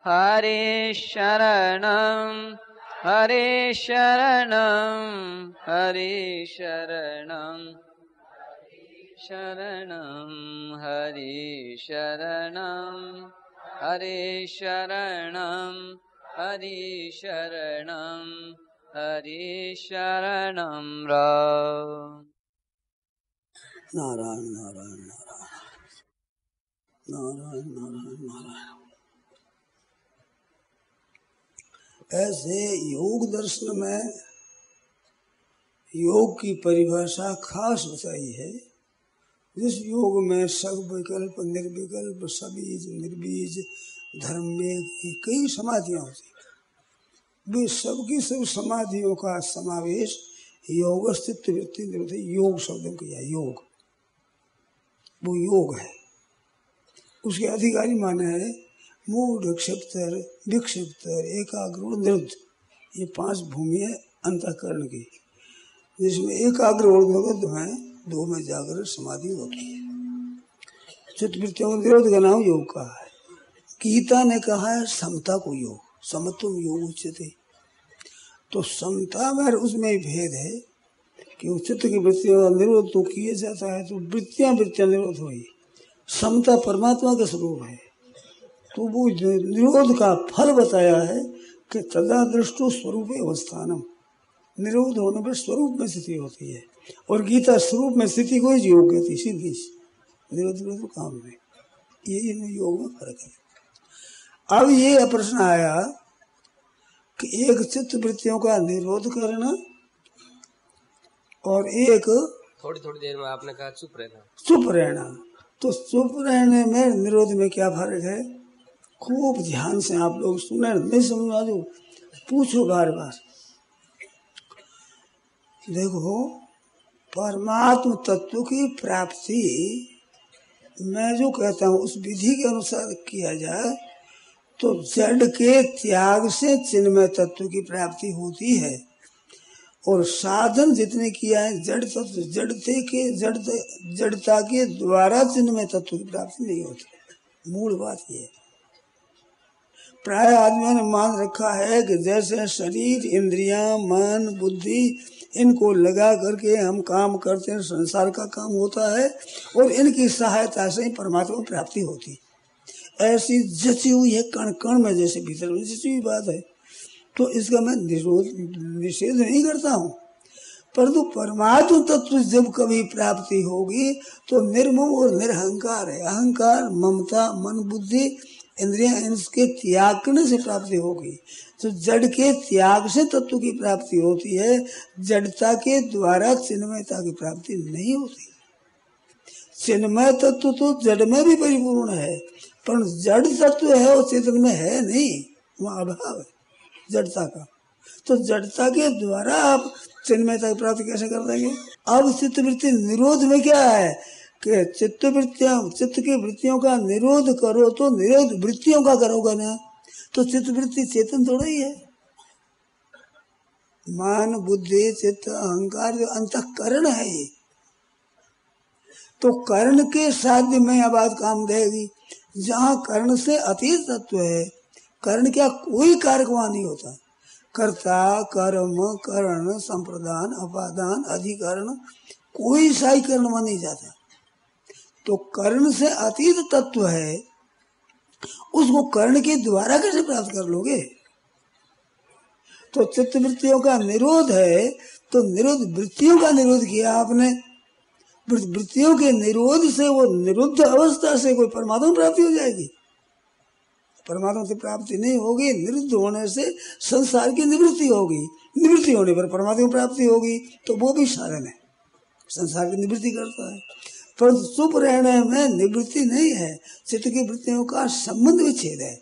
हरे शरणं हरे शरणं हरे शरणं शरणं हरे शरणं हरे शरणं हरे शरणं हरे शरणं राम। नारायण नारायण नारायण नारायण नारायण नारायण। ऐसे योग दर्शन में योग की परिभाषा खास बताई है। जिस योग में सब विकल्प निर्विकल्प सबीज निर्बीज धर्म में कई समाधियां होती, वे सबकी सब समाधियों का समावेश योग स्थित वृत्ति निरोध योग शब्दों किया। योग वो योग है, उसके अधिकारी माने है मूढ़ क्षिप्तर विक्षिप्तर एकाग्र निरुद्ध। ये 5 भूमि है अंतःकरण की, जिसमें एकाग्र और निरुद्ध है, 2 में जागृत समाधि होती है। चित्तवृत्तियों का निरोध का नाम योग का है। गीता ने कहा है समता को योग, समत्वम योग उच्यते। तो समता में उसमें भेद है कि चित्त की वृत्तियों का निरोध तो किया जाता है, तो वृत्तियां निरोध हुई। समता परमात्मा का स्वरूप है, तो वो निरोध का फल बताया है कि तदा दृष्टो स्वरूप अवस्थानम। निरोध होने पर स्वरूप में स्थिति होती है, और गीता स्वरूप में स्थिति को ही योग कहती, सीधी निरोध काम में। ये योग में फर्क है। अब ये प्रश्न आया कि एक चित्त वृत्तियों का निरोध करना और एक थोड़ी थोड़ी देर में आपने कहा चुप रहना। तो चुप रहने में निरोध में क्या फर्क है? खूब ध्यान से आप लोग सुने, नहीं समझ जो पूछो बार बार। देखो, परमात्म तत्व की प्राप्ति मैं जो कहता हूँ उस विधि के अनुसार किया जाए तो जड़ के त्याग से चिन्मय तत्व की प्राप्ति होती है। और साधन जितने किया है जड़ तत्व जड़ता के द्वारा चिन्मय तत्व की प्राप्ति नहीं होती। मूल बात ये है। प्राय आदमियों ने मान रखा है कि जैसे शरीर इंद्रियां मन बुद्धि इनको लगा करके हम काम करते हैं, संसार का काम होता है, और इनकी सहायता से ही परमात्मा की प्राप्ति होती। ऐसी जची हुई है कण कण में, जैसे भीतर में जची हुई बात है। तो इसका मैं निषेध नहीं करता हूँ, परंतु परमात्म तत्व जब कभी प्राप्ति होगी तो निर्मम और निरहंकार है। अहंकार ममता मन बुद्धि इंद्रियां इनके त्याग करने से प्राप्ति होगी। तो जड़ के त्याग से तत्व की प्राप्ति होती है, जड़ता के द्वारा चिन्मयता की प्राप्ति नहीं होती। चिन्मय तत्व तो जड़ में भी परिपूर्ण है, पर जड़ तत्व है वो चेतन में है नहीं, वहाँ अभाव है जड़ता का। तो जड़ता के द्वारा आप चिन्मयता की प्राप्ति कैसे कर देंगे? अब चित्तवृत्ति निरोध में क्या है कि चित्त की वृत्तियों का निरोध करो तो निरोध वृत्तियों का करोगे ना, तो चित्तवृत्ति चेतन थोड़ा ही है। मान बुद्धि चित्त अहंकार जो अंतःकरण है, ये तो कर्ण के साध्य में यह बात काम देगी। जहाँ कर्ण से अतीत तत्व है, कर्ण क्या कोई कारक वहां नहीं होता। कर्ता कर्म करण संप्रदान अपादान अधिकरण कोई साई कर्ण वहां नहीं जाता। तो कर्ण से अतीत तत्व है, उसको कर्ण के द्वारा कैसे प्राप्त कर लोगे? तो चित्त वृत्तियों का निरोध है, तो निरोध वृत्तियों का निरोध किया आपने। वृत्तियों के निरोध से वो निरुद्ध अवस्था से कोई परमात्मा प्राप्ति हो जाएगी? परमात्मा की प्राप्ति नहीं होगी। निरुद्ध होने से संसार की निवृत्ति होगी, निवृत्ति होने पर परमात्मा की प्राप्ति होगी। तो वो भी साधन है, संसार की निवृत्ति करता है। पर चुप रहने में निवृत्ति नहीं है, चित्त की वृत्तियों का संबंध विच्छेद है।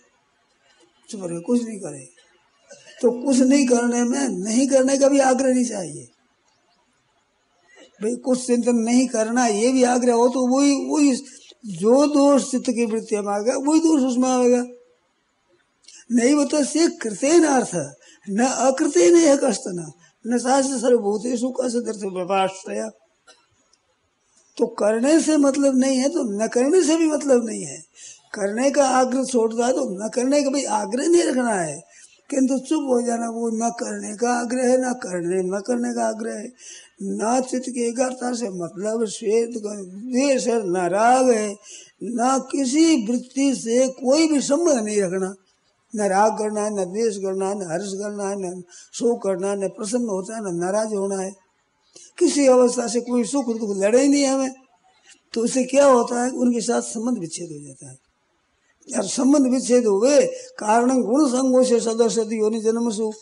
चुप रहे, कुछ नहीं करे, तो कुछ नहीं करने में नहीं करने का भी आग्रह नहीं चाहिए। भाई कुछ चिंतन नहीं करना ये भी आग्रह हो तो वही जो दोष चित्त की वृत्ति में आएगा वही दोष उसमें आएगा। नहीं बता से कृतेन अर्थ न अकृतेन है कष्टन न शास्त्र सर्वभूतेषु कसदर्थ व्यपाश्रय। तो करने से मतलब नहीं है तो न करने से भी मतलब नहीं है। करने का आग्रह छोड़ता है तो न करने का भी आग्रह नहीं रखना है, किंतु चुप हो जाना वो न करने का आग्रह है, न करने का आग्रह है। न चित्त की एकाग्रता से मतलब श्वेत द्वेष है, न राग है, न किसी वृत्ति से कोई भी संबंध नहीं रखना। न राग करना है, न द्वेष करना है, न हर्ष करना है, न शोक करना है, न प्रसन्न होता है, न नाराज होना है। किसी अवस्था से कोई सुख दुख लड़े ही नहीं हमें, तो उससे क्या होता है, उनके साथ संबंध विच्छेद हो जाता है। और संबंध विच्छेद हुए कारण गुण संगों से सदस्य योनि जन्म सुख,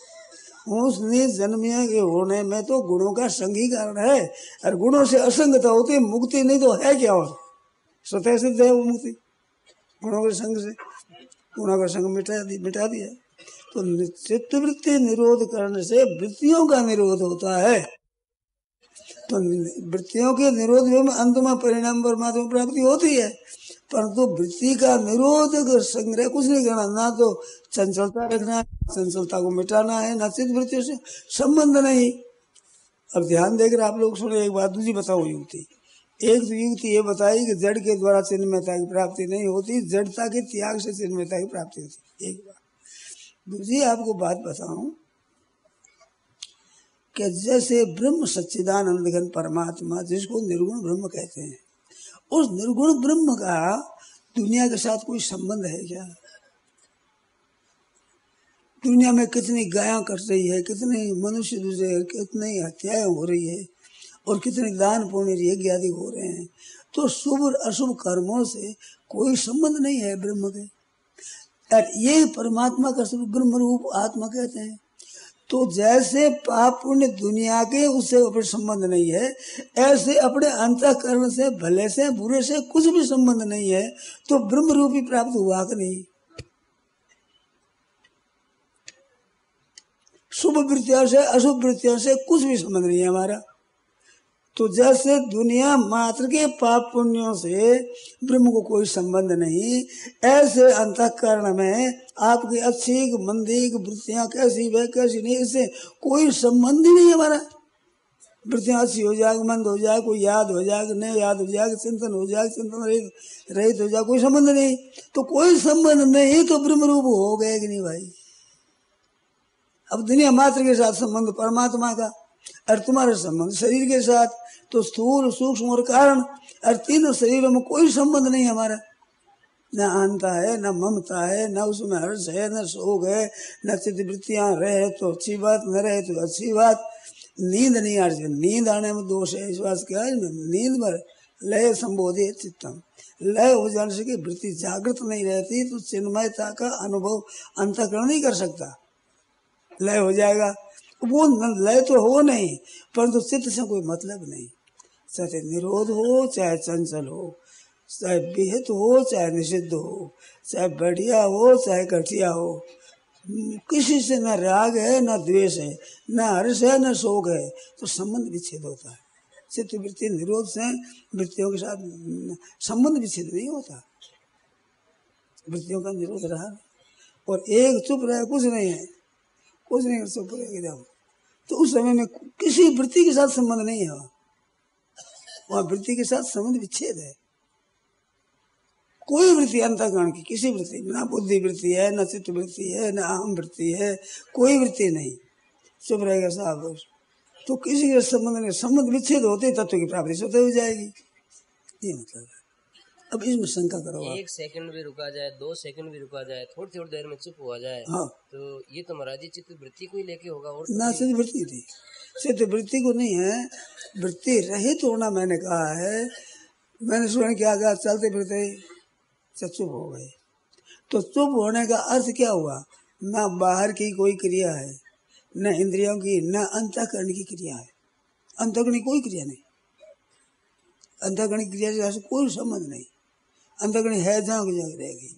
उसने जन्मिया के होने में तो गुणों का संग ही कारण है, और गुणों से असंगता होती मुक्ति नहीं तो है क्या, और स्वतः सिद्ध है वो मुक्ति गुणों के संग से। गुणों का संग मिटा दिया तो चित्त वृत्ति निरोध करने से वृत्तियों का निरोध होता है। तो वृत्तियों के निरोध में अंत में परिणाम परमात्मा प्राप्ति होती है, परंतु वृत्ति का निरोध संग्रह कुछ नहीं करना, ना तो चंचलता रखना है, चंचलता को मिटाना है, ना चित्त वृत्तियों से संबंध नहीं। अब ध्यान देकर आप लोग सुने, एक बात दूसरी बताओ युक्ति। एक तो युक्ति ये बताई कि जड़ के द्वारा चिन्मयता की प्राप्ति नहीं होती, जड़ता के त्याग से चिन्मयता की प्राप्ति होती, एक बात। दूसरी आपको बात बताऊं कि जैसे ब्रह्म सच्चिदानंद घन परमात्मा जिसको निर्गुण ब्रह्म कहते हैं, उस निर्गुण ब्रह्म का दुनिया के साथ कोई संबंध है क्या? दुनिया में कितनी गायां कट रही है, कितने मनुष्य दूसरे, कितनी हत्याएं हो रही है, और कितने दान पुण्य यज्ञ आदि हो रहे हैं, तो शुभ और अशुभ कर्मों से कोई संबंध नहीं है ब्रह्म के। और ये परमात्मा का स्वरूप ब्रह्म रूप आत्मा कहते हैं। तो जैसे पाप पुण्य दुनिया के उससे अपने संबंध नहीं है, ऐसे अपने अंतःकरण से भले से बुरे से कुछ भी संबंध नहीं है, तो ब्रह्म रूपी प्राप्त हुआ कि नहीं? शुभ वृत्तियों से अशुभ वृत्तियों से कुछ भी संबंध नहीं है हमारा। तो जैसे दुनिया मात्र के पाप पुण्यों से ब्रह्म को कोई संबंध नहीं, ऐसे अंतःकरण में आपकी अच्छी मंदी वृत्तियां कैसी वे कैसी नहीं, इससे कोई संबंध ही नहीं हमारा। वृत्तियां अच्छी हो जाए, मंद हो जाए, कोई याद हो जाए, नहीं याद हो जाए, चिंतन हो जाए, चिंतन रहित हो जाए, कोई संबंध नहीं। तो कोई संबंध नहीं तो ब्रह्म रूप हो गए कि नहीं भाई? अब दुनिया मात्र के साथ संबंध परमात्मा का, और तुम्हारा संबंध शरीर के साथ, तो स्थूल सूक्ष्म और कारण, और तीनों शरीरों में कोई संबंध नहीं हमारा। न अहंता है, न ममता है, न उसमें हर्ष है, न शोक है, न चित्त वृत्तियां रहे तो अच्छी बात, न रहे तो अच्छी बात। नींद नहीं आ रही, नींद आने में दोष है, इस बात क्या है? नींद में लय संबोधि चित्तम, लय हो जाने से कि वृत्ति जागृत नहीं रहती, तो चिन्मयता का अनुभव अंतःकरण नहीं कर सकता। लय हो जाएगा, वो लय तो हो नहीं, परंतु चित्त से कोई मतलब नहीं। चाहे निरोध हो, चाहे चंचल हो, चाहे विहित हो, चाहे निषिद्ध हो, चाहे बढ़िया हो, चाहे घटिया हो, किसी से न राग है, न द्वेष है, न हर्ष है, न शोक है, तो संबंध विच्छेद होता है। चित्त वृत्ति निरोध से वृत्तियों के साथ संबंध विच्छेद नहीं होता, वृत्तियों का निरोध रहा। और एक चुप रहे, कुछ नहीं है, कुछ नहीं, चुप रहे, तो उस समय में किसी वृत्ति के साथ संबंध नहीं है, वहां वृत्ति के साथ संबंध विच्छेद है। कोई वृत्ति अंतःकरण की किसी वृत्ति, ना बुद्धि वृत्ति है, ना चित्त वृत्ति है, ना अहम वृत्ति है, कोई वृत्ति नहीं, चुप रहेगा साहब। तो किसी के संबंध नहीं, संबंध विच्छेद होते तत्व की प्राप्ति स्वतः हो जाएगी, ये मतलब है। अब इसमें शंका करो, एक सेकंड भी रुका जाए, 2 सेकंड भी रुका जाए, थोड़ी थोड़ी देर में चुप हो जाए, हाँ, तो ये तो महाराज जी चित्त वृत्ति को ही लेके होगा, और ना चित्त वृत्ति थी, चित्त वृत्ति को नहीं है, वृत्ति रहित होना मैंने कहा है। मैंने सुना क्या कहा, चलते फिरते चुप हो गए, तो चुप होने का अर्थ क्या हुआ? ना बाहर की कोई क्रिया है, न इंद्रियों की, न अंतःकरण की क्रिया है। अंतःकरण की कोई क्रिया नहीं, अंतःकरण की क्रिया से कोई संबंध नहीं। अंतःकरण है जहाँ की जगह रहेगी।